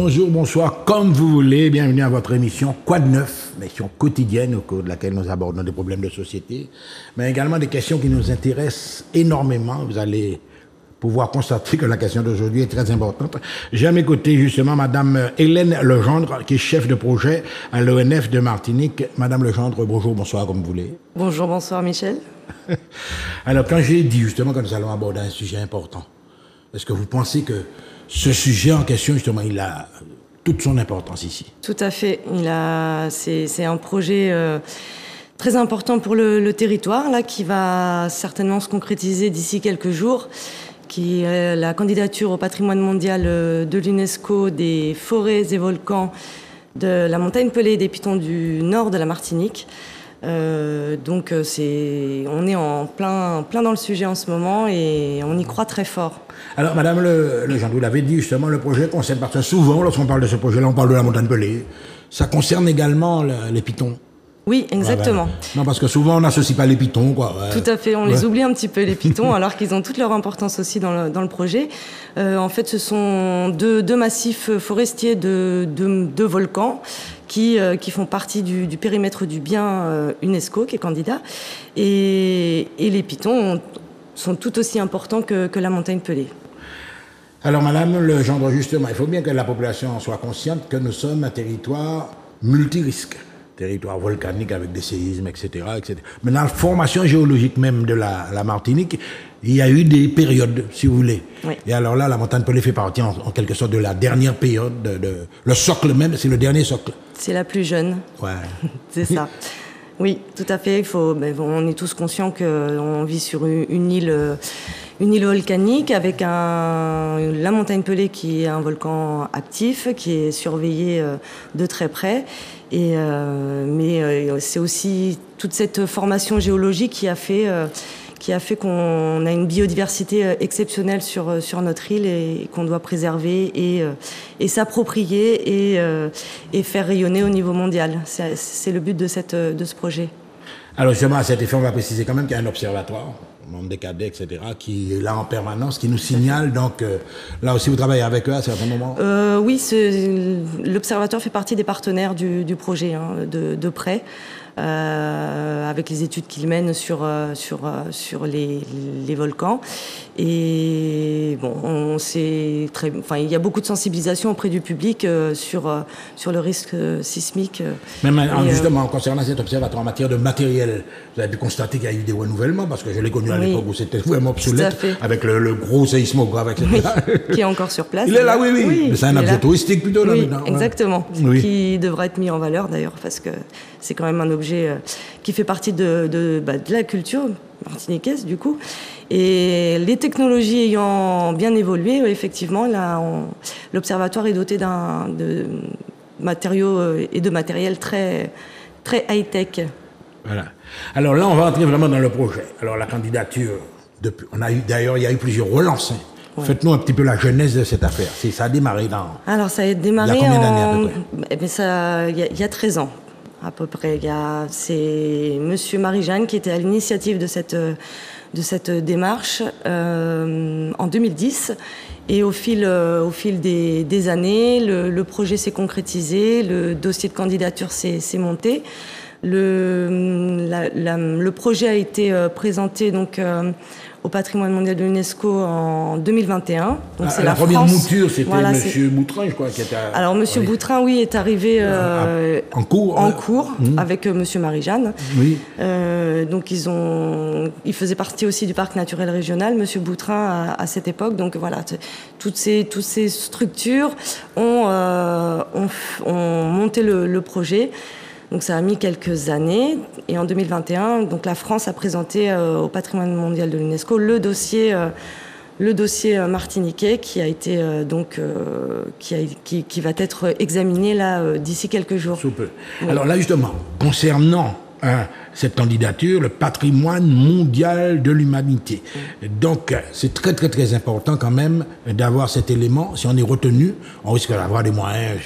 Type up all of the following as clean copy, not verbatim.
bonjour, bonsoir, comme vous voulez. Bienvenue à votre émission Quoi de neuf, émission quotidienne au cours de laquelle nous abordons des problèmes de société, mais également des questions qui nous intéressent énormément. Vous allez pouvoir constater que la question d'aujourd'hui est très importante. J'ai à mes côtés justement Madame Hélène Legendre, qui est chef de projet à l'ONF de Martinique. Madame Legendre, bonjour, bonsoir, comme vous voulez. Bonjour, bonsoir Michel. Alors quand j'ai dit justement que nous allons aborder un sujet important, est-ce que vous pensez que ce sujet en question justement, il a toute son importance ici? Tout à fait. C'est un projet très important pour le territoire là, qui va certainement se concrétiser d'ici quelques jours, qui est la candidature au patrimoine mondial de l'UNESCO des forêts et volcans de la montagne Pelée et des Pitons du nord de la Martinique. Donc on est en plein dans le sujet en ce moment et on y croit très fort. Alors Madame Legendre, vous l'avez dit justement, le projet concerne, parce que souvent lorsqu'on parle de ce projet-là, on parle de la montagne Pelée. Ça concerne également les pitons. Oui, exactement. Non, parce que souvent on n'associe pas les pitons, quoi. Tout à fait, on les oublie un petit peu les pitons, alors qu'ils ont toute leur importance aussi dans le projet. En fait, ce sont deux massifs forestiers de volcans qui font partie du périmètre du bien UNESCO, qui est candidat. Et les pitons sont tout aussi importants que la montagne Pelée. Alors Madame Legendre, justement, il faut bien que la population soit consciente que nous sommes un territoire multirisque. Territoire volcanique avec des séismes, etc., etc. Mais dans la formation géologique même de la Martinique, il y a eu des périodes, si vous voulez. Oui. Et alors là, la montagne Pelée fait partie en quelque sorte de la dernière période, le socle même, c'est le dernier socle. C'est la plus jeune. Ouais. C'est ça. Oui, tout à fait. On est tous conscients qu'on vit sur une île volcanique avec la montagne Pelée qui est un volcan actif, qui est surveillé de très près. Mais c'est aussi toute cette formation géologique qui a fait qu'on a une biodiversité exceptionnelle sur notre île et qu'on doit préserver et s'approprier et faire rayonner au niveau mondial. C'est le but de ce projet. Alors justement, à cet effet, on va préciser quand même qu'il y a un observatoire, membre des cadets, etc., qui est là en permanence, qui nous signale. Donc là aussi, vous travaillez avec eux à certains moments? Oui, l'observatoire fait partie des partenaires du projet, de près. Avec les études qu'il mène sur les volcans. Et bon, il y a beaucoup de sensibilisation auprès du public sur le risque sismique. Même justement, concernant cet observatoire en matière de matériel, vous avez pu constater qu'il y a eu des renouvellements, parce que je l'ai connu à l'époque où c'était vraiment obsolète, avec le gros séismographe, etc. Oui, qui est encore sur place. Il est là, oui. Mais c'est un objet touristique plutôt là maintenant. Exactement. Oui. Qui devra être mis en valeur d'ailleurs, parce que c'est quand même un objet qui fait partie de la culture martiniquaise du coup. Et les technologies ayant bien évolué, effectivement, l'observatoire est doté de matériaux et de matériel très, très high-tech. Voilà. Alors là, on va entrer vraiment dans le projet. Alors la candidature, d'ailleurs, il y a eu plusieurs relances. Ouais. Faites-nous un petit peu la genèse de cette affaire. Ça a démarré Alors ça a démarré il y a combien d'années à peu près? Il y a 13 ans. À peu près. C'est Monsieur Marie-Jeanne qui était à l'initiative de cette démarche en 2010. Et au fil des années, le projet s'est concrétisé, le dossier de candidature s'est monté. Le projet a été présenté donc au patrimoine mondial de l'UNESCO en 2021. Donc c'est la première France. Mouture, c'était Monsieur Boutrin, je crois, qui était. Alors Monsieur Boutrin, oui, est arrivé en cours avec Monsieur Marie-Jeanne. Oui. Donc il faisait partie aussi du parc naturel régional, Monsieur Boutrin à cette époque. Donc voilà, toutes ces structures ont monté le projet. Donc ça a mis quelques années et en 2021, donc la France a présenté au patrimoine mondial de l'UNESCO le dossier martiniquais qui a été qui va être examiné là d'ici quelques jours. Sous peu. Oui. Alors là justement, concernant cette candidature, le patrimoine mondial de l'humanité. Donc, c'est très, très, très important quand même d'avoir cet élément. Si on est retenu, on risque d'avoir des moyens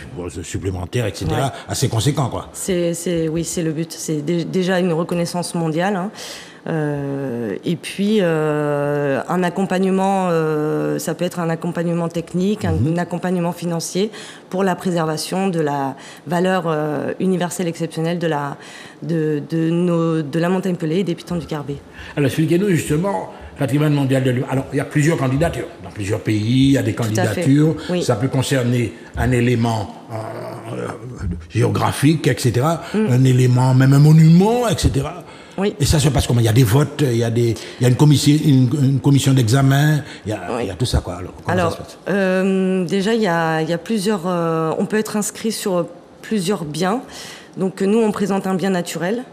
supplémentaires, etc., assez conséquents, quoi. Oui, c'est le but. C'est déjà une reconnaissance mondiale. Et puis un accompagnement, ça peut être un accompagnement technique, un accompagnement financier pour la préservation de la valeur universelle exceptionnelle de la montagne pelée et des pitons du Carbet. Alors expliquez-nous justement, patrimoine mondial de l'humanité. Alors il y a plusieurs candidatures. Dans plusieurs pays, il y a des candidatures. Oui. Ça peut concerner un élément géographique, etc. Un élément, même un monument, etc. Oui. Et ça se passe comment? Il y a des votes, il y a une commission d'examen, il y a tout ça, quoi. Alors, ça se passe? Déjà, il y a plusieurs... on peut être inscrit sur plusieurs biens. Donc, nous, on présente un bien naturel,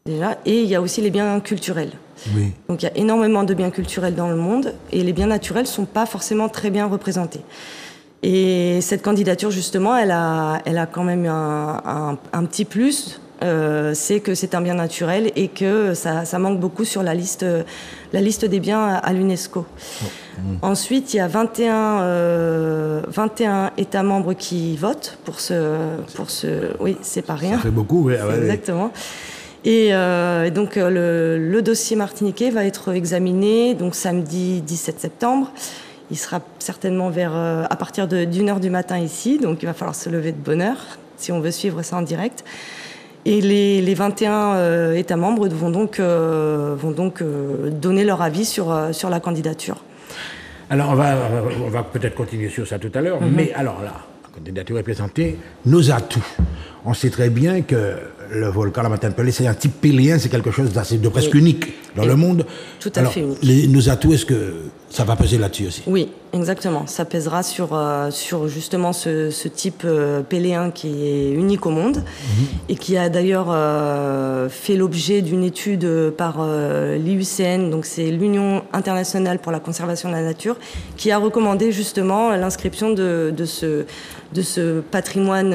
déjà, et il y a aussi les biens culturels. Oui. Donc, il y a énormément de biens culturels dans le monde, et les biens naturels ne sont pas forcément très bien représentés. Et cette candidature, justement, elle a quand même un petit plus... c'est que c'est un bien naturel et que ça manque beaucoup sur la liste des biens à l'UNESCO. Ensuite, il y a 21 États membres qui votent pour ce... Oui, c'est pas rien. Ça fait beaucoup, oui. Exactement. Et donc, le dossier martiniquais va être examiné donc, samedi 17 septembre. Il sera certainement à partir d'1h du matin ici, donc il va falloir se lever de bonne heure si on veut suivre ça en direct. Et les 21 États membres vont donc donner leur avis sur la candidature. Alors, on va peut-être continuer sur ça tout à l'heure, mais alors là, la candidature est présentée, nos atouts. On sait très bien que le volcan, la montagne pelée, c'est un type péléen, c'est quelque chose de presque unique dans le monde. Tout à fait unique. Nos atouts, est-ce que ça va peser là-dessus aussi? Oui, exactement. Ça pèsera sur justement ce type péléen qui est unique au monde et qui a d'ailleurs fait l'objet d'une étude par l'IUCN, donc c'est l'Union internationale pour la conservation de la nature, qui a recommandé justement l'inscription de ce patrimoine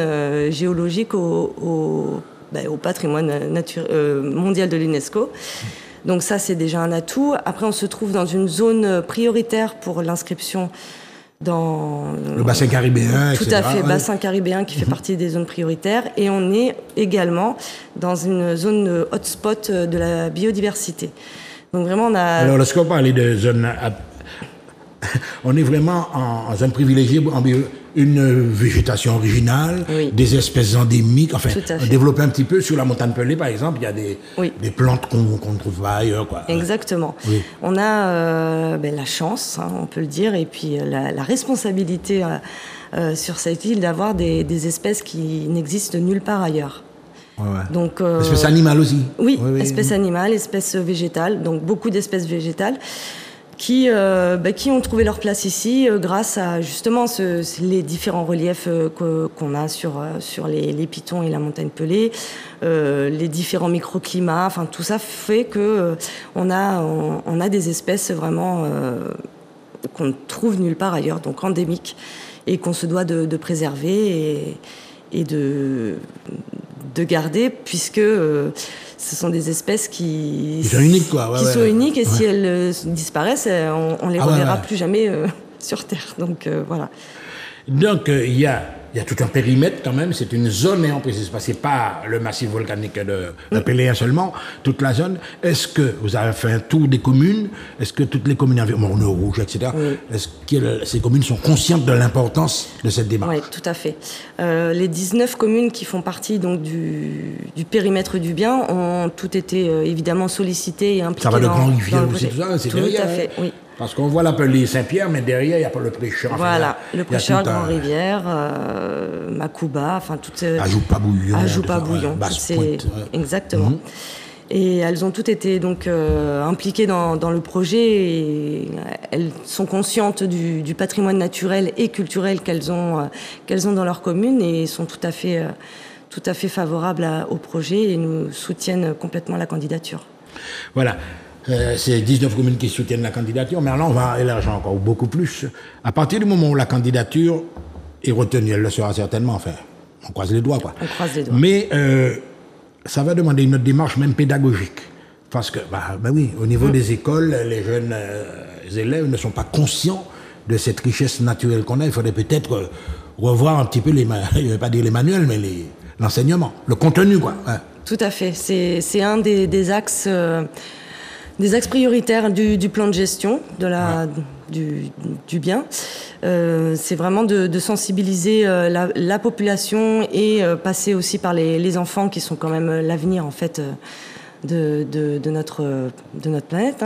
géologique au patrimoine mondial de l'UNESCO. Donc ça, c'est déjà un atout. Après, on se trouve dans une zone prioritaire pour l'inscription dans... Le bassin caribéen, etc. Tout à fait, bassin caribéen qui fait partie des zones prioritaires. Et on est également dans une zone hotspot de la biodiversité. Donc vraiment, on a... Alors, lorsqu'on parle de zone... On est vraiment en zone privilégiée, une végétation originale, des espèces endémiques, enfin, développer un petit peu sur la montagne pelée, par exemple, il y a des plantes qu'on ne trouve pas ailleurs, quoi. Exactement. Oui. On a la chance, on peut le dire, et puis la responsabilité sur cette île d'avoir des espèces qui n'existent nulle part ailleurs. Donc, espèces animales aussi. Oui, espèces animales, espèces végétales, donc beaucoup d'espèces végétales. Qui ont trouvé leur place ici grâce à justement les différents reliefs qu'on a sur les pitons et la montagne pelée, les différents microclimats, enfin tout ça fait que on a des espèces vraiment qu'on ne trouve nulle part ailleurs, donc endémiques, et qu'on se doit de préserver et de garder, puisque ce sont des espèces qui sont uniques, quoi. Qui sont uniques, et si elles disparaissent, on les reverra plus jamais sur Terre. Donc voilà. Donc il y a tout un périmètre quand même, c'est une zone néant précise, c'est pas le massif volcanique de Péléen seulement, toute la zone. Est-ce que vous avez fait un tour des communes? Est-ce que toutes les communes Morneau Rouge, etc., est-ce que ces communes sont conscientes de l'importance de cette démarche? Oui, tout à fait. Les 19 communes qui font partie donc du périmètre du bien ont toutes été évidemment sollicitées et impliquées. Ça va de Grand-Rivière aussi, tout ça, c'est tout à fait, oui. Parce qu'on voit l'appeler Saint-Pierre, mais derrière, il n'y a pas le Prêcheur. Voilà, le Prêcheur, Grand-Rivière, Macouba, enfin toutes... Ajoupa-Bouillon. Basse-Pointe. Exactement. Et elles ont toutes été donc impliquées dans le projet, et elles sont conscientes du patrimoine naturel et culturel qu'elles ont dans leur commune, et sont tout à fait favorables au projet et nous soutiennent complètement la candidature. Voilà. C'est 19 communes qui soutiennent la candidature, mais alors on va élargir encore beaucoup plus. À partir du moment où la candidature est retenue, elle le sera certainement, enfin, on croise les doigts, quoi. On croise les doigts. Mais ça va demander une autre démarche, même pédagogique. Parce que, oui, au niveau des écoles, les jeunes élèves ne sont pas conscients de cette richesse naturelle qu'on a. Il faudrait peut-être revoir un petit peu je ne vais pas dire les manuels, mais l'enseignement, le contenu, quoi. Ouais. Tout à fait. C'est un des axes Des axes prioritaires du plan de gestion du bien, c'est vraiment de sensibiliser la population et passer aussi par les enfants qui sont quand même l'avenir en fait de notre planète,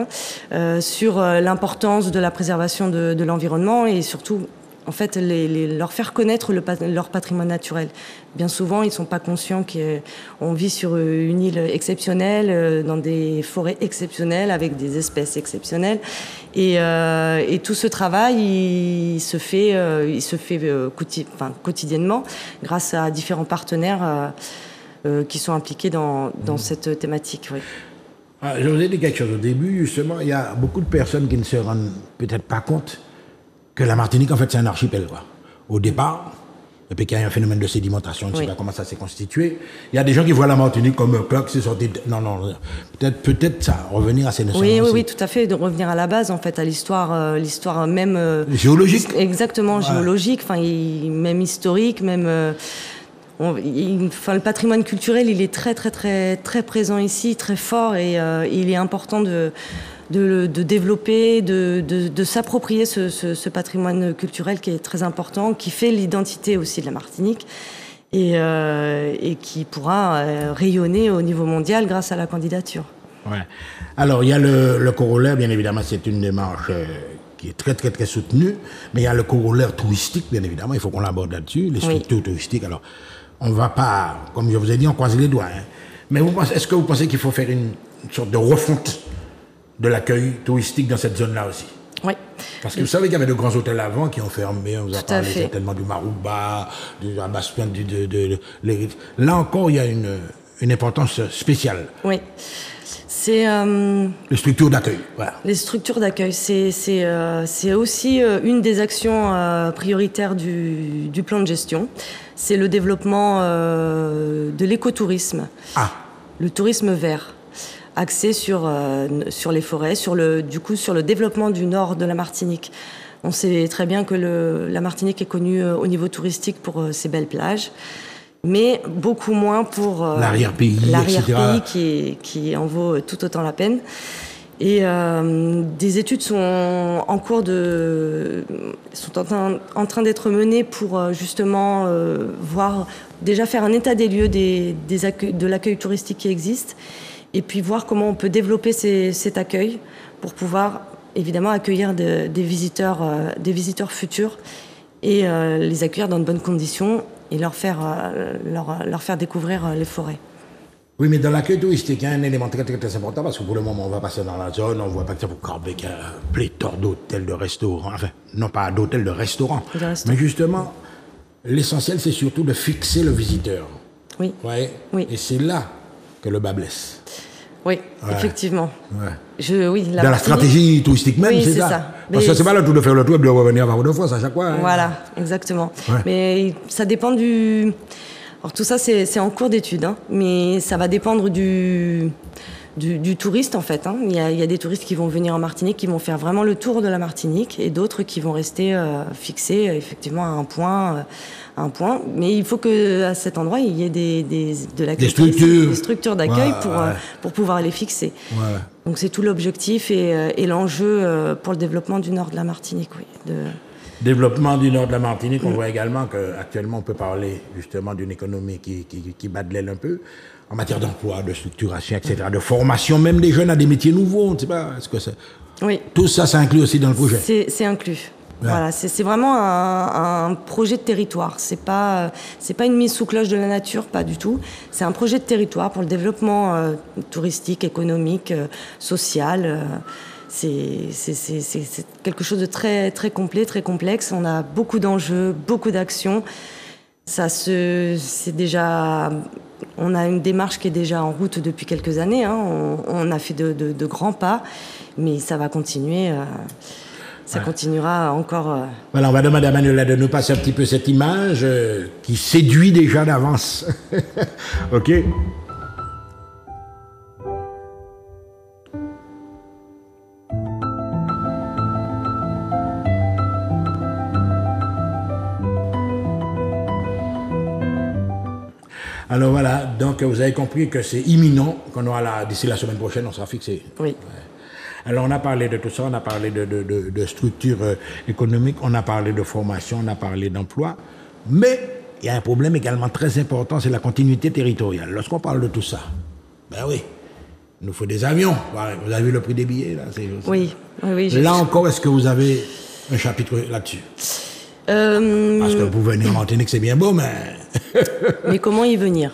sur l'importance de la préservation de l'environnement et surtout en fait, leur faire connaître leur patrimoine naturel. Bien souvent, ils ne sont pas conscients qu'on vit sur une île exceptionnelle, dans des forêts exceptionnelles, avec des espèces exceptionnelles. Et tout ce travail, il se fait quotidiennement grâce à différents partenaires qui sont impliqués dans cette thématique. Oui. Je vous ai dit quelque chose au début, justement, il y a beaucoup de personnes qui ne se rendent peut-être pas compte que la Martinique, en fait, c'est un archipel, quoi. Au départ, depuis qu'il y a un phénomène de sédimentation, je ne sais pas comment ça s'est constitué, il y a des gens qui voient la Martinique comme un peuple qui s'est sorti... Non, peut-être ça, revenir à ces notions. Oui, tout à fait, de revenir à la base, en fait, à l'histoire même... géologique. Exactement, géologique, même historique, même... le patrimoine culturel, il est très, très, très, très présent ici, très fort, et il est important de développer, de s'approprier ce patrimoine culturel qui est très important, qui fait l'identité aussi de la Martinique et qui pourra rayonner au niveau mondial grâce à la candidature. Ouais. Alors, il y a le corollaire, bien évidemment, c'est une démarche qui est très, très, très soutenue, mais il y a le corollaire touristique, bien évidemment, il faut qu'on l'aborde là-dessus, les structures touristiques. Alors, on ne va pas, comme je vous ai dit, on croise les doigts. Hein. Mais est-ce que vous pensez qu'il faut faire une sorte de refonte de l'accueil touristique dans cette zone-là aussi? Oui. Parce que vous savez qu'il y avait de grands hôtels avant qui ont fermé, on vous a parlé certainement du Marouba, du Abaspin, Là encore, il y a une importance spéciale. Oui. C'est les structures d'accueil. Voilà. Les structures d'accueil, c'est aussi une des actions prioritaires du plan de gestion. C'est le développement de l'écotourisme, le tourisme vert, axé sur les forêts, sur le développement du nord de la Martinique. On sait très bien que la Martinique est connue au niveau touristique pour ses belles plages, mais beaucoup moins pour l'arrière-pays, qui en vaut tout autant la peine. Et des études sont en cours sont en train d'être menées pour justement faire un état des lieux de l'accueil touristique qui existe, et puis voir comment on peut développer cet accueil pour pouvoir évidemment accueillir des visiteurs futurs et les accueillir dans de bonnes conditions et leur faire découvrir les forêts. Oui, mais dans l'accueil touristique, il y a un élément très, très, très important, parce que pour le moment, on va passer dans la zone, on voit par exemple au Corbec, un pléthore d'hôtels, de restaurants, enfin, non pas d'hôtels, de restaurants. Mais justement, l'essentiel, c'est surtout de fixer le visiteur. Oui. Ouais. Oui. Et c'est là que le bas blesse. Oui, effectivement. Ouais. Dans la stratégie touristique même, c'est ça. Parce que c'est pas le tout de faire le tour et de revenir par de fois, à chaque fois. Voilà, exactement. Ouais. Mais ça dépend Alors tout ça, c'est en cours d'étude, mais ça va dépendre du touriste, en fait. Il y a des touristes qui vont venir en Martinique, qui vont faire vraiment le tour de la Martinique, et d'autres qui vont rester fixés, effectivement, à un point. Mais il faut qu'à cet endroit, il y ait des structures d'accueil pour pouvoir les fixer. Ouais. Donc c'est tout l'objectif et l'enjeu pour le développement du nord de la Martinique, oui. Développement du nord de la Martinique, on voit également qu'actuellement on peut parler justement d'une économie qui bat de l'aile un peu en matière d'emploi, de structuration, etc., de formation même des jeunes à des métiers nouveaux. On ne sait pas, est-ce que c'est... Oui. Tout ça, c'est inclus aussi dans le projet. C'est inclus. Ouais. Voilà, c'est vraiment un projet de territoire. C'est pas une mise sous cloche de la nature, pas du tout. C'est un projet de territoire pour le développement touristique, économique, social. C'est quelque chose de très, très complet, très complexe. On a beaucoup d'enjeux, beaucoup d'actions. On a une démarche qui est déjà en route depuis quelques années. On a fait de grands pas, mais ça va continuer. Ça continuera encore. Voilà, on va demander à Manuela de nous passer un petit peu cette image qui séduit déjà d'avance. OK? Alors voilà, donc vous avez compris que c'est imminent, qu'on aura d'ici la semaine prochaine, on sera fixé. Oui. Alors on a parlé de tout ça, on a parlé de structure économique, on a parlé de formation, on a parlé d'emploi, mais il y a un problème également très important, c'est la continuité territoriale. Lorsqu'on parle de tout ça, ben oui, il nous faut des avions. Vous avez vu le prix des billets là, Oui. Là encore, est-ce que vous avez un chapitre là-dessus? Parce que vous venez en Martinique, c'est bien beau, mais... Mais comment y venir?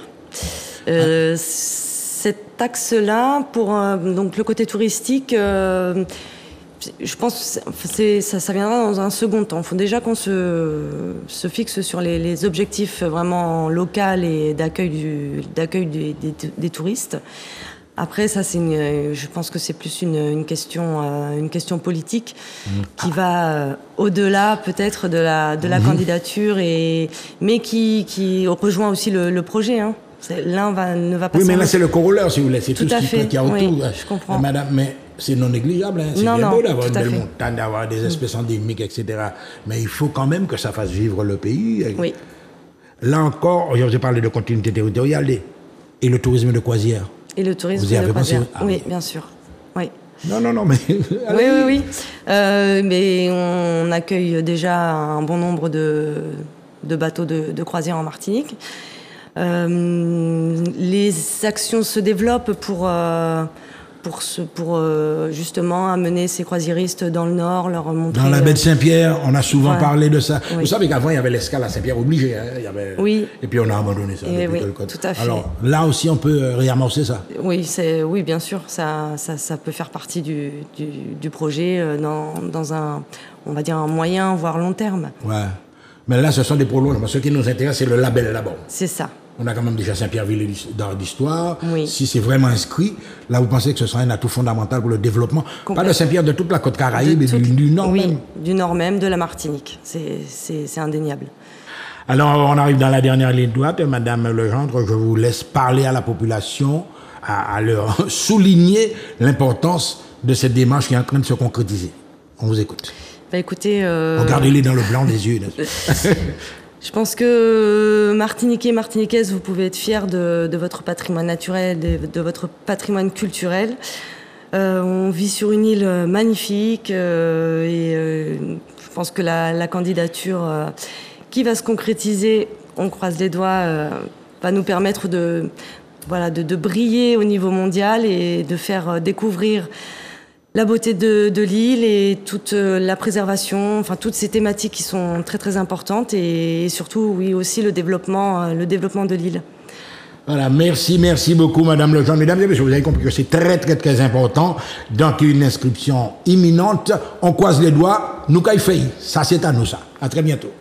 Cet axe-là, pour donc le côté touristique, je pense que ça viendra dans un second temps. Il faut déjà qu'on se fixe sur les objectifs vraiment locaux et d'accueil des touristes. Après, ça, je pense que c'est plus une question politique qui va au-delà peut-être de la candidature, mais qui rejoint aussi le projet. Hein. L'un ne va pas. Oui, mais là, c'est le corollaire, si vous voulez. C'est tout ce qu'il y a autour. Oui, je comprends. Madame, mais c'est non négligeable. Hein. C'est bien beau d'avoir une belle montagne, d'avoir des espèces endémiques, etc. Mais il faut quand même que ça fasse vivre le pays. Oui. Là encore, j'ai parlé de continuité territoriale et le tourisme de croisière. Et le tourisme vous y avez de croisière. Pensé oui, bien sûr. Oui. Non, mais... oui. Mais on accueille déjà un bon nombre de bateaux de croisière en Martinique. Les actions se développent pour justement amener ces croisiéristes dans le Nord, leur montrer... Dans la baie de Saint-Pierre, on a souvent parlé de ça. Oui. Vous savez qu'avant, il y avait l'escale à Saint-Pierre obligée. Hein. Oui. Et puis on a abandonné ça. Oui, tout à fait. Alors là aussi, on peut réamorcer ça. Oui, bien sûr. Ça peut faire partie du projet dans un, on va dire, un moyen, voire long terme. Ouais. Mais là, ce sont des prolongements. Ce qui nous intéresse, c'est le label là-bas. C'est ça. On a quand même déjà Saint-Pierre-Ville d'art d'histoire. Oui. Si c'est vraiment inscrit, là, vous pensez que ce sera un atout fondamental pour le développement, pas de Saint-Pierre, de toute la côte Caraïbe et du Nord même. Oui, du Nord même, de la Martinique. C'est indéniable. Alors, on arrive dans la dernière ligne droite. Madame Legendre, je vous laisse parler à la population, à leur souligner l'importance de cette démarche qui est en train de se concrétiser. On vous écoute. Bah, écoutez... Regardez-les dans le blanc des yeux. Je pense que Martiniquais et Martiniquaises, vous pouvez être fiers de votre patrimoine naturel, de votre patrimoine culturel. On vit sur une île magnifique et je pense que la candidature qui va se concrétiser, on croise les doigts, va nous permettre de briller au niveau mondial et de faire découvrir la beauté de l'île et toute la préservation, enfin toutes ces thématiques qui sont très très importantes et surtout oui aussi le développement de l'île. Voilà, merci beaucoup Madame Legendre. Mesdames et messieurs, vous avez compris que c'est très très très important. Donc une inscription imminente, on croise les doigts, nous caille fait. Ça c'est à nous ça. À très bientôt.